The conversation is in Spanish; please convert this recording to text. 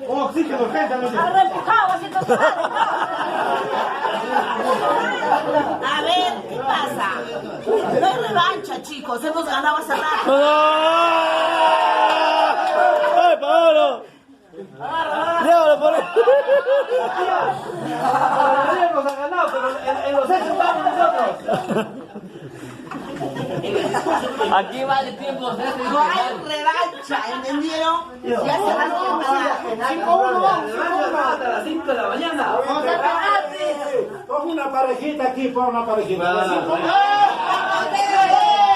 Oxígeno, gente. A ver, ¿qué pasa? No hay revancha, chicos. Hemos ganado hace rato. ¡Ay, Pablo! ¡Llévalo por ahí! Hemos ganado, pero en los hechos estamos nosotros. Aquí vale tiempo. No hay revancha, ¿entendieron? Ya se van a ganar. 5-1 hasta las 5 de la mañana. Vamos a ganar. Pon una parejita aquí, pon una parejita.